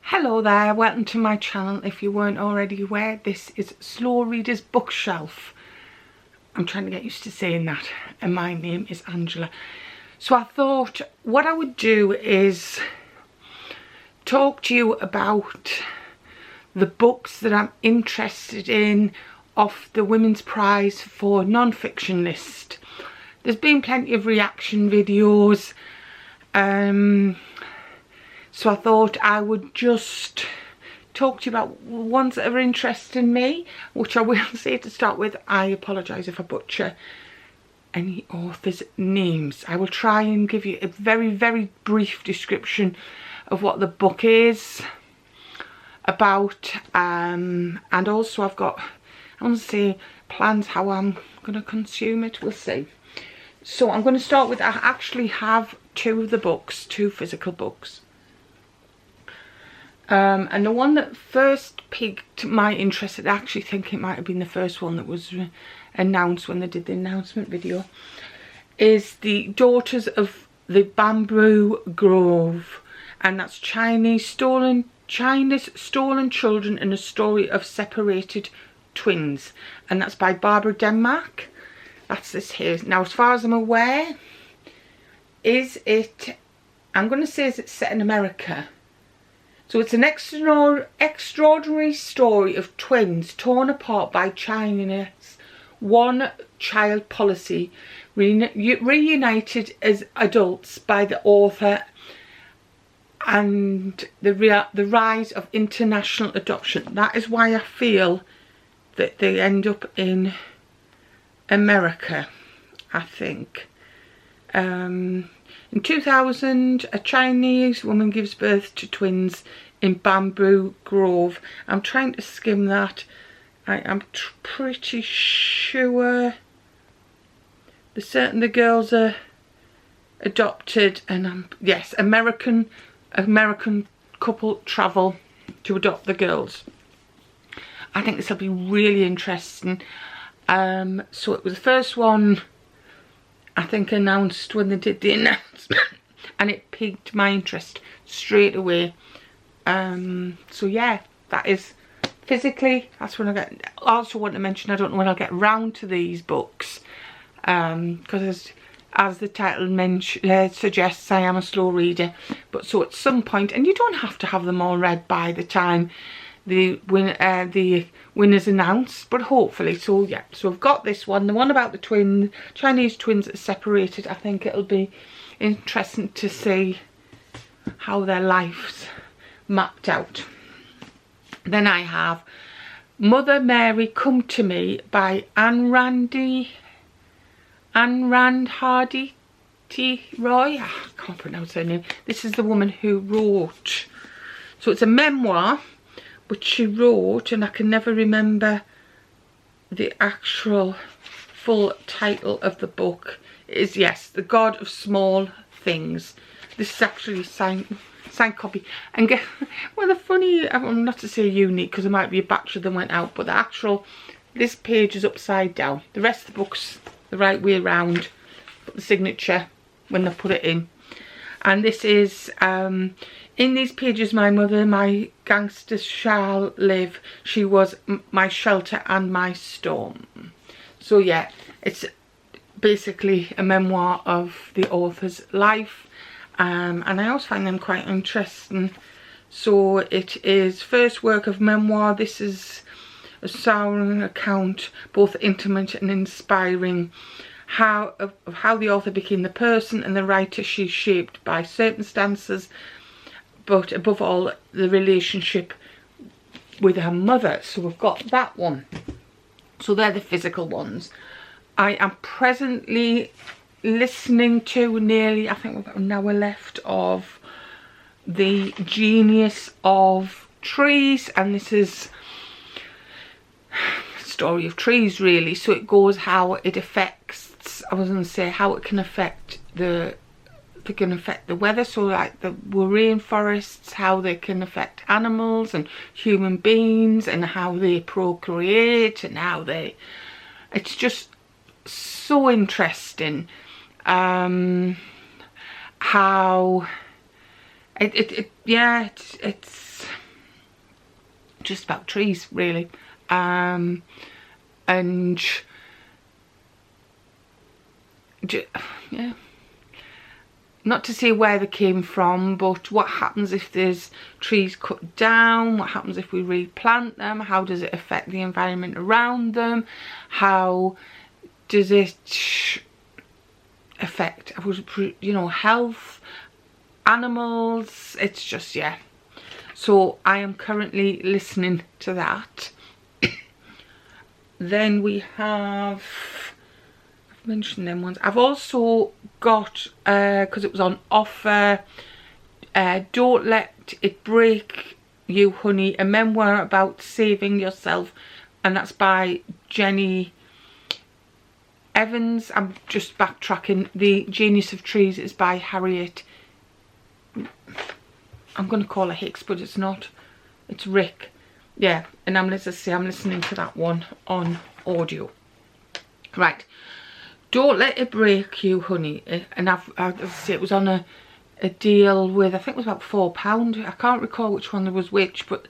Hello there, welcome to my channel. If you weren't already aware, this is Slow Reader's Bookshelf. I'm trying to get used to saying that, and my name is Angela. So I thought what I would do is talk to you about the books that I'm interested in off the Women's Prize for Non-Fiction list. There's been plenty of reaction videos, so I thought I would just talk to you about ones that are interesting me, which I will say to start with. I apologise if I butcher any authors' names. I will try and give you a very brief description of what the book is about, and also I've got, I want to say, plans how I'm going to consume it. We'll see. So I'm going to start with, I actually have two of the books, two physical books. And the one that first piqued my interest, I actually think it might have been the first one that was announced when they did the announcement video, is The Daughters of the Bamboo Grove, and that's China's stolen children and a story of separated twins, and that's by Barbara Denmark. That's this here. Now, as far as I'm aware, I'm going to say it's set in America. So it's an extraordinary story of twins torn apart by China's one-child policy, reunited as adults by the author, and the rise of international adoption. That is why I feel that they end up in America, I think. In 2000, a Chinese woman gives birth to twins in Bamboo Grove. I'm trying to skim that. I'm pretty sure the girls are adopted, and yes, American couple travel to adopt the girls. I think this will be really interesting. So it was the first one, I think, announced when they did the announcement, and it piqued my interest straight away. So yeah, that is physically, that's when I get. I also want to mention, I don't know when I'll get round to these books, because as the title suggests, I am a slow reader. But so at some point, and you don't have to have them all read by the time the winners announced, but hopefully. So yeah, so I've got this one, the one about the Chinese twins that are separated. I think it'll be interesting to see how their lives mapped out. Then I have Mother Mary Come to Me by Anne Rand Hardy T. Roy. I can't pronounce her name. This is the woman who wrote, so it's a memoir which she wrote, and I can never remember the actual full title of the book. It is, yes, The God of Small Things. This is actually signed copy. And get, well, the funny, I'm not to say unique, because there might be a batch of them went out, but the actual, this page is upside down. The rest of the book's the right way around, put the signature when they put it in. And this is, in these pages, my mother, my gangster shall live. She was my shelter and my storm. So yeah, it's basically a memoir of the author's life. And I always find them quite interesting. So it is first work of memoir. This is a soaring account, both intimate and inspiring, of how the author became the person and the writer she's shaped by circumstances, but above all, the relationship with her mother. So we've got that one. So they're the physical ones. I am presently listening to nearly, I think we've got an hour left, of The Genius of Trees, and this is a story of trees, really. So it goes how it affects, I was going to say how it can affect the weather, so like the rainforests, how they can affect animals and human beings, and how they procreate, and how it's just so interesting. How it's just about trees really. And yeah, not to say where they came from, but what happens if there's trees cut down, what happens if we replant them, how does it affect the environment around them, how does it affect, you know, health, animals. It's just, yeah. So I am currently listening to that. Then we have, I've mentioned them ones. I've also got, because it was on offer, Don't Let It Break You Honey, a memoir about saving yourself, and that's by Jenny Evans. I'm just backtracking. The Genius of Trees is by Harriet, I'm going to call her Hicks, but it's not, it's Rick. Yeah, and I'm listening to that one on audio. Right, Don't Let It Break You Honey, and as I say, it was on a deal with, I think it was about £4. I can't recall which one there was which, but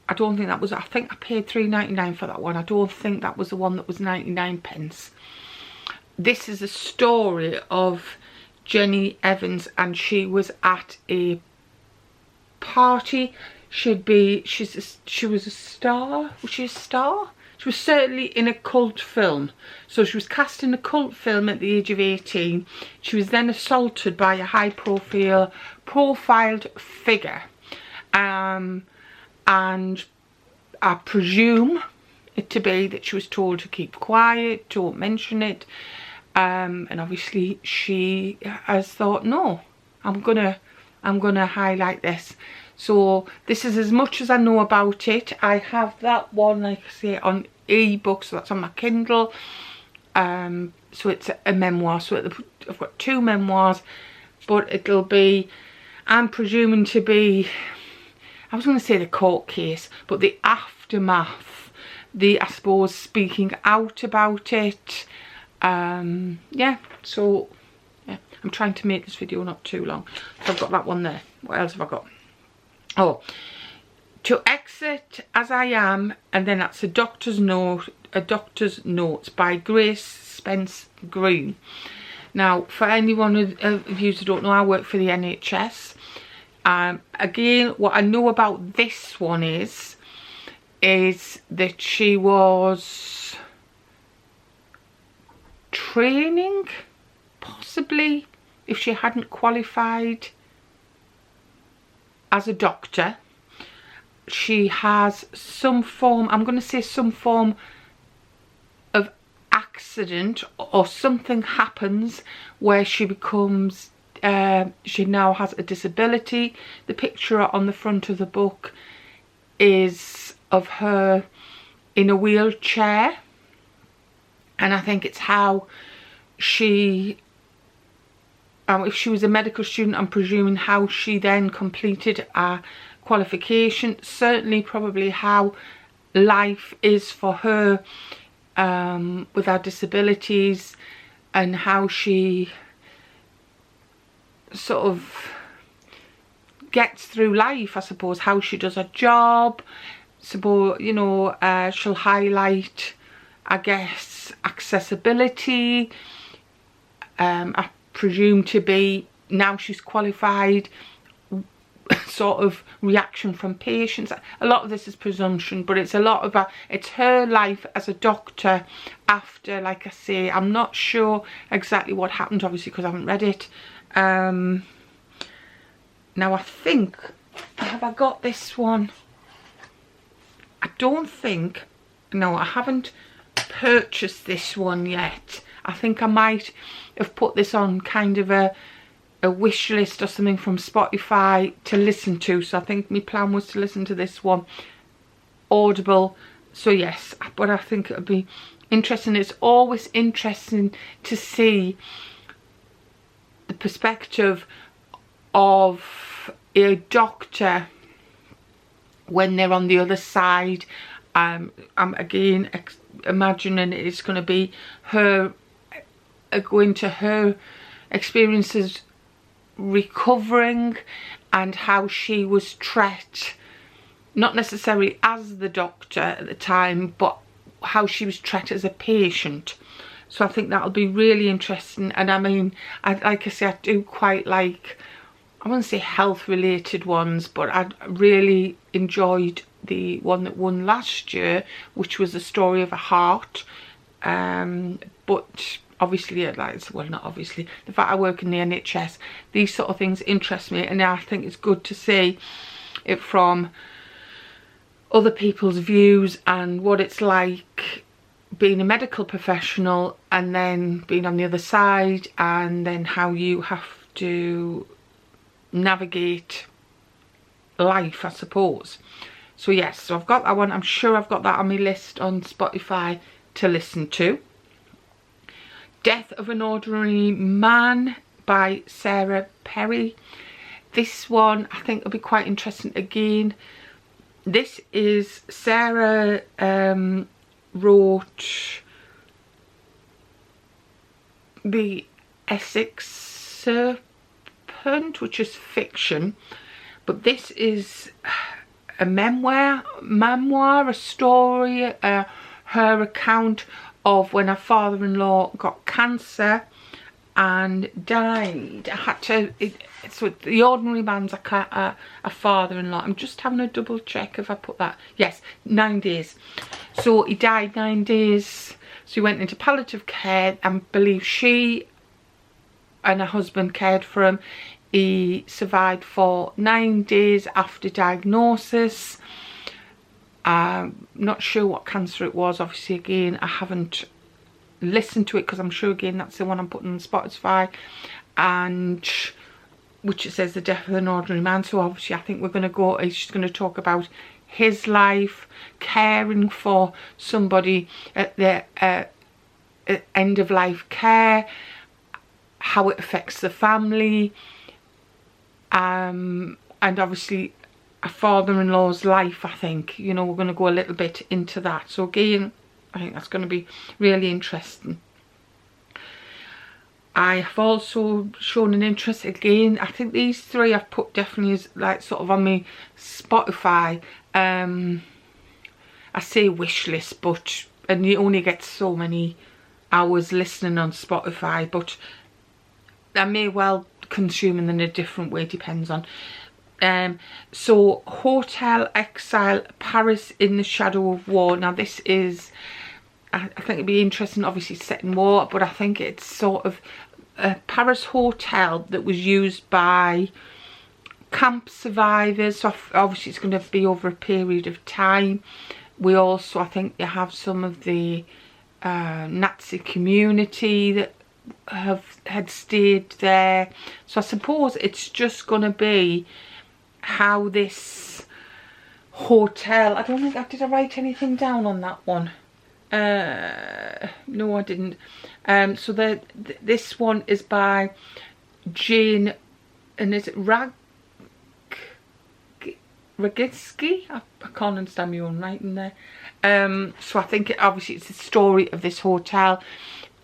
I don't think that was, I think I paid £3.99 for that one. I don't think that was the one that was 99p. This is a story of Jenny Evans, and she was at a party. She was a star. Was she a star? She was certainly in a cult film. So she was cast in a cult film at the age of 18. She was then assaulted by a high profiled figure. And I presume it to be that she was told to keep quiet, don't mention it. And obviously she has thought, no, I'm gonna highlight this. So this is as much as I know about it. I have that one, like I say, on ebook, so that's on my Kindle. So it's a memoir. So I've got 2 memoirs, but it'll be, I'm presuming to be, I was going to say the court case, but the aftermath, I suppose, speaking out about it. Yeah, so yeah, I'm trying to make this video not too long. So I've got that one there. What else have I got? Oh, To Exit As I Am, and then that's a doctor's notes by Grace Spence Green. Now, for anyone of you who don't know, I work for the NHS. Again, what I know about this one is that she was training, possibly, if she hadn't qualified as a doctor. She has some form, I'm going to say some form of accident, or something happens where she becomes, she now has a disability. The picture on the front of the book is of her in a wheelchair, and I think it's how she, if she was a medical student, I'm presuming how she then completed a qualification. Certainly probably how life is for her with our disabilities, and how she sort of gets through life, I suppose, how she does her job. Suppose, you know, she'll highlight, I guess, accessibility. I presume to be, now she's qualified, sort of reaction from patients. A lot of this is presumption, but it's a lot of it's her life as a doctor after, like I say, I'm not sure exactly what happened, obviously, because I haven't read it. Now I think, have I got this one? I don't think, no, I haven't purchased this one yet. I think I might have put this on kind of a wish list or something from Spotify to listen to. So I think my plan was to listen to this one Audible. So yes, but I think it would be interesting. It's always interesting to see the perspective of a doctor when they're on the other side. I'm again imagining it's going to be her going to her experiences recovering, and how she was treated not necessarily as the doctor at the time, but how she was treated as a patient. So I think that'll be really interesting. And I mean, like I say, I do quite like, I wouldn't say health related ones, but I really enjoyed the one that won last year, which was the story of a heart. But obviously, well, not obviously, the fact I work in the NHS, these sort of things interest me, and I think it's good to see it from other people's views and what it's like being a medical professional and then being on the other side, and then how you have to navigate life, I suppose. So yes, so I've got that one. I'm sure I've got that on my list on Spotify to listen to. Death of an Ordinary Man by Sarah Perry. This one I think will be quite interesting again. This is Sarah wrote The Essex Serpent, which is fiction, but this is a memoir, a story, her account of when her father-in-law got cancer and died. I had to, so The Ordinary Man's a father-in-law. I'm just having a double check if I put that. Yes, 9 days. So he died 9 days. So he went into palliative care, and believe she and her husband cared for him. He survived for 9 days after diagnosis. Not sure what cancer it was. Obviously, again, I haven't listened to it because I'm sure, again, that's the one I'm putting on Spotify, and which it says The Death of an Ordinary Man. So obviously I think we're going to go, she's going to talk about his life, caring for somebody at the end of life care, how it affects the family, and obviously a father-in-law's life. I think, you know, we're going to go a little bit into that. So again, I think that's going to be really interesting. I have also shown an interest, again, I think these three I've put definitely as like sort of on my Spotify, I say wish list, but, and you only get so many hours listening on Spotify, but I may well consume them in a different way, depends on. So Hotel Exile, Paris in the Shadow of War. Now this is, I think it'd be interesting, obviously set in war, but I think it's sort of a Paris hotel that was used by camp survivors. So obviously it's going to be over a period of time. We also, I think they have some of the Nazi community that had stayed there. So I suppose it's just going to be how this hotel, I don't think, did I write anything down on that one? No, I didn't. So this one is by Jane, and is it Ragitsky? I can't understand my own writing there. So I think obviously it's the story of this hotel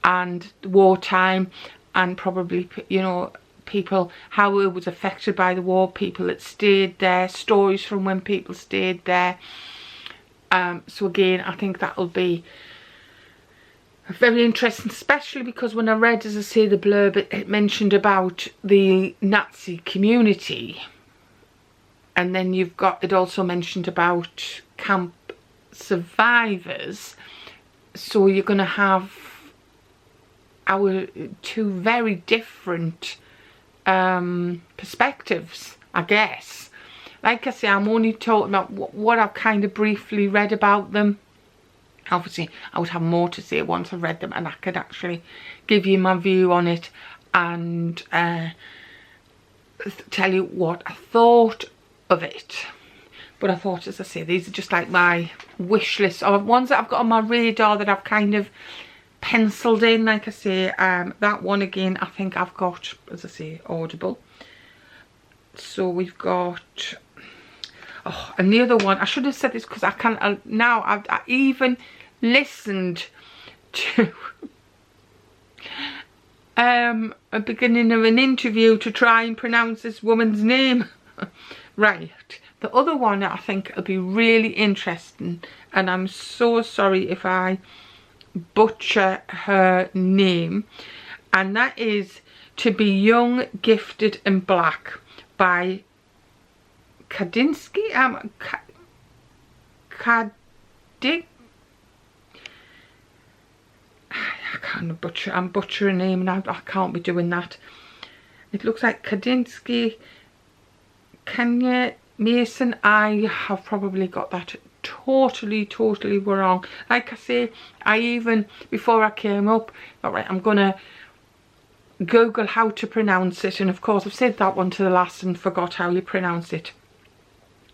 and wartime, and probably, you know, people, how it was affected by the war, people that stayed there, stories from when people stayed there. So again, I think that'll be very interesting, especially because when I read, as I say, the blurb, it mentioned about the Nazi community, and then you've got, it also mentioned about camp survivors. So you're going to have our two very different perspectives, I guess. Like I say, I'm only talking about what I've kind of briefly read about them. Obviously, I would have more to say once I've read them and I could actually give you my view on it and tell you what I thought of it. But I thought, as I say, these are just like my wish list of ones that I've got on my radar that I've kind of penciled in. Like I say, that one again, I think I've got, as I say, Audible. So we've got, oh, and the other one, I should have said this because I can't, now I even listened to a beginning of an interview to try and pronounce this woman's name. Right, the other one I think will be really interesting, and I'm so sorry if I butcher her name, and that is To Be Young, Gifted and Black by Kadinsky. I can't butcher. I'm butchering a name, and I can't be doing that. It looks like Kadinsky, Kenya Mason. I have probably got that totally wrong. Like I say, I even before I came up, alright, I'm gonna Google how to pronounce it, and of course I've said that one to the last and forgot how you pronounce it.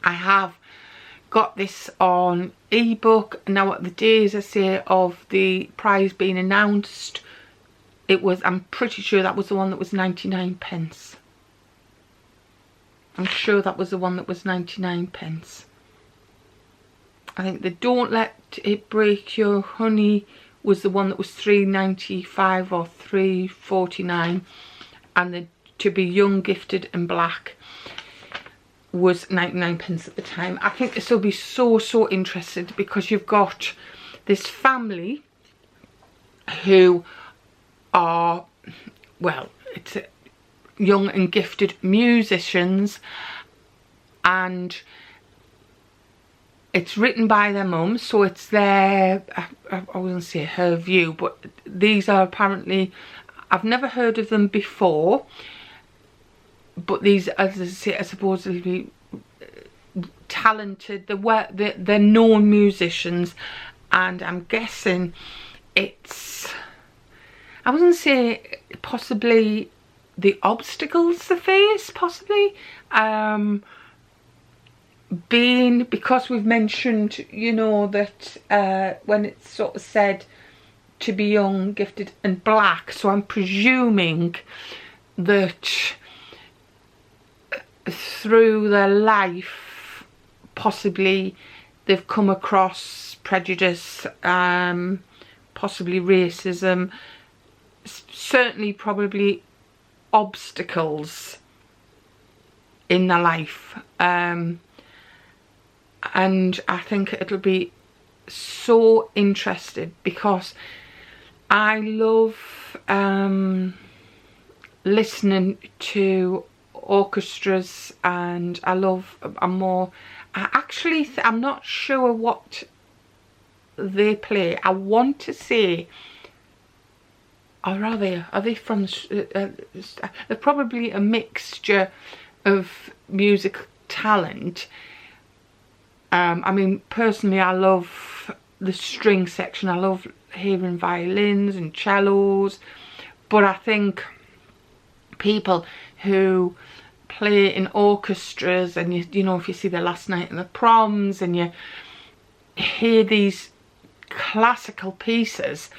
I have got this on ebook now. At the days I say of the prize being announced, it was, I'm pretty sure that was the one that was 99p. I'm sure that was the one that was 99p. I think the Don't Let It Break Your Honey was the one that was £3.95 or £3.49, and the To Be Young, Gifted and Black was 99p at the time. I think this will be so interesting, because you've got this family who are, well, it's young and gifted musicians, and it's written by their mum, so it's their, I wouldn't say her view, but these are apparently, I've never heard of them before, but these, as I say, are supposedly talented, they're known musicians, and I'm guessing it's, I wouldn't say possibly the obstacles they face, possibly, being, because we've mentioned, you know, that when it's sort of said to be young, gifted and black, so I'm presuming that through their life possibly they've come across prejudice, possibly racism, certainly probably obstacles in their life, and I think it'll be so interesting, because I love listening to orchestras, and I'm not sure what they play. I want to say, or are they from, they're probably a mixture of music talent. I mean, personally, I love the string section. I love hearing violins and cellos, but I think people who play in orchestras, and you know, if you see the Last Night in the Proms and you hear these classical pieces,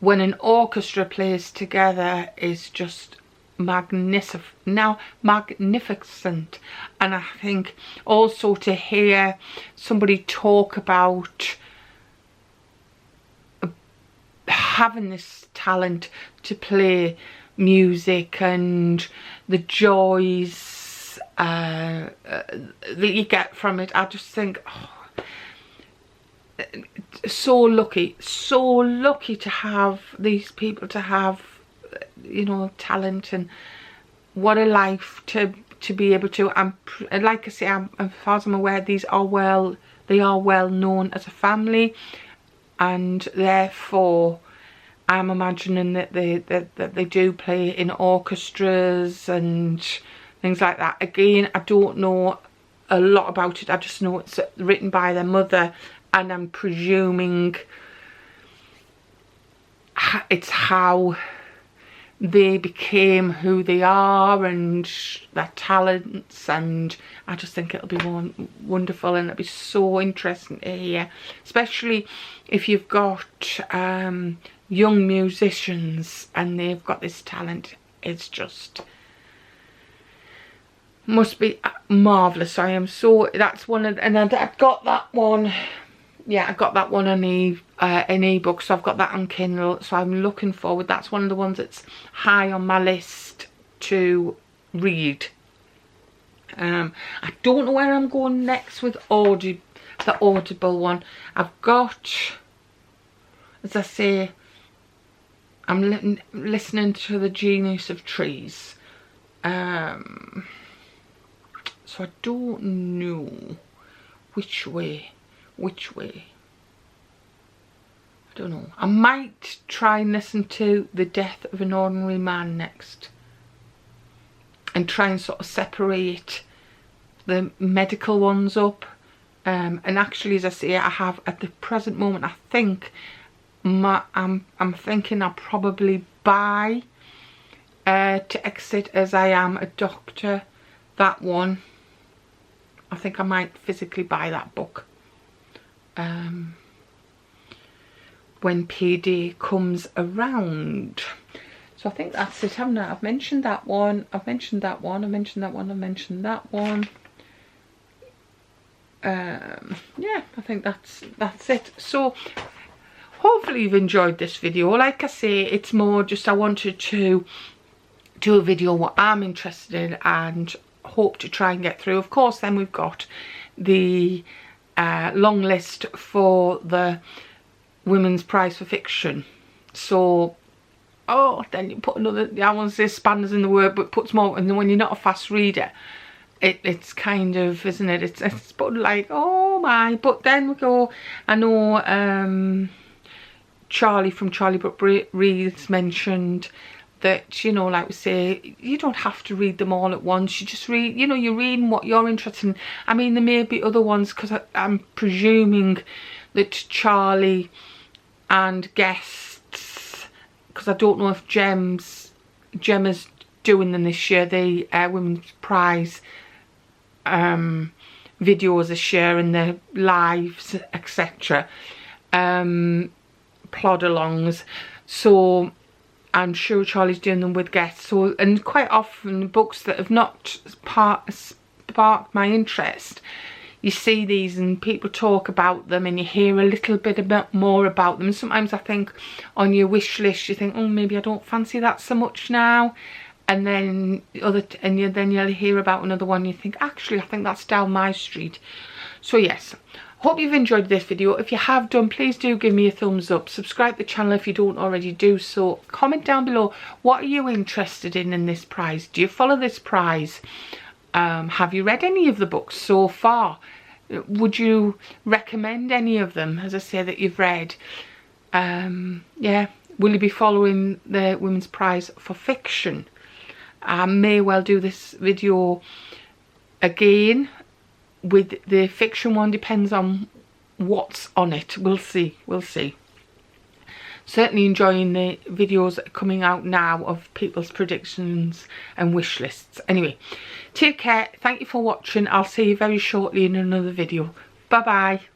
when an orchestra plays together, is just magnificent. And I think also to hear somebody talk about having this talent to play music and the joys that you get from it, I just think, oh, so lucky to have these people, to have, you know, talent, and what a life to be able to, like I say, as far as I'm aware, they are well known as a family, and therefore I'm imagining that they do play in orchestras and things like that. Again, I don't know a lot about it. I just know it's written by their mother, and I'm presuming it's how they became who they are and their talents, and I just think it'll be wonderful, and it'll be so interesting to hear, especially if you've got young musicians and they've got this talent. It's just must be marvellous. I am so, that's one of, and I've got that one, yeah, I got that one in ebook, so I've got that on Kindle, so I'm looking forward. That's one of the ones that's high on my list to read. I don't know where I'm going next with the Audible one. I've got, as I say, I'm listening to The Genius of Trees. So I don't know which way. I don't know. I might try and listen to The Death of an Ordinary Man next, and try and sort of separate the medical ones up. And actually, as I say, I have at the present moment, I think I'm thinking I'll probably buy To Exit As I Am a Doctor, that one. I think I might physically buy that book when payday comes around. So I think that's it, haven't I? I've mentioned that one, I've mentioned that one, I've mentioned that one, I've mentioned that one. Yeah, I think that's it. So hopefully you've enjoyed this video. Like I say, it's more just I wanted to do a video what I'm interested in and hope to try and get through. Of course, then we've got the long list for the Women's Prize for Fiction. So then you put another, I want to say spanners in the work, but puts more, and then when you're not a fast reader, it's kind of, isn't it, it's put like, oh my. But then we go, I know Charlie from Charlie Brooke Reads mentioned that, you know, like we say, you don't have to read them all at once. You just read, you know, you're reading what you're interested in. I mean, there may be other ones, because I'm presuming that Charlie and guests, because I don't know if Gemma's doing them this year, the Women's Prize videos this year and their lives, etc. Plod-alongs. So I'm sure Charlie's doing them with guests. So, and quite often books that have not sparked my interest, you see these and people talk about them and you hear a little bit more about them. Sometimes I think on your wish list you think, oh, maybe I don't fancy that so much now, and then then you'll hear about another one and you think, actually I think that's down my street. So yes, hope you've enjoyed this video. If you have done, please do give me a thumbs up. Subscribe to the channel if you don't already do so. Comment down below, what are you interested in this prize? Do you follow this prize? Have you read any of the books so far? Would you recommend any of them, as I say, that you've read? Yeah, will you be following the Women's Prize for Fiction? I may well do this video again with the fiction one, depends on what's on it. We'll see. Certainly enjoying the videos that are coming out now of people's predictions and wish lists. Anyway, take care. Thank you for watching. I'll see you very shortly in another video. Bye bye.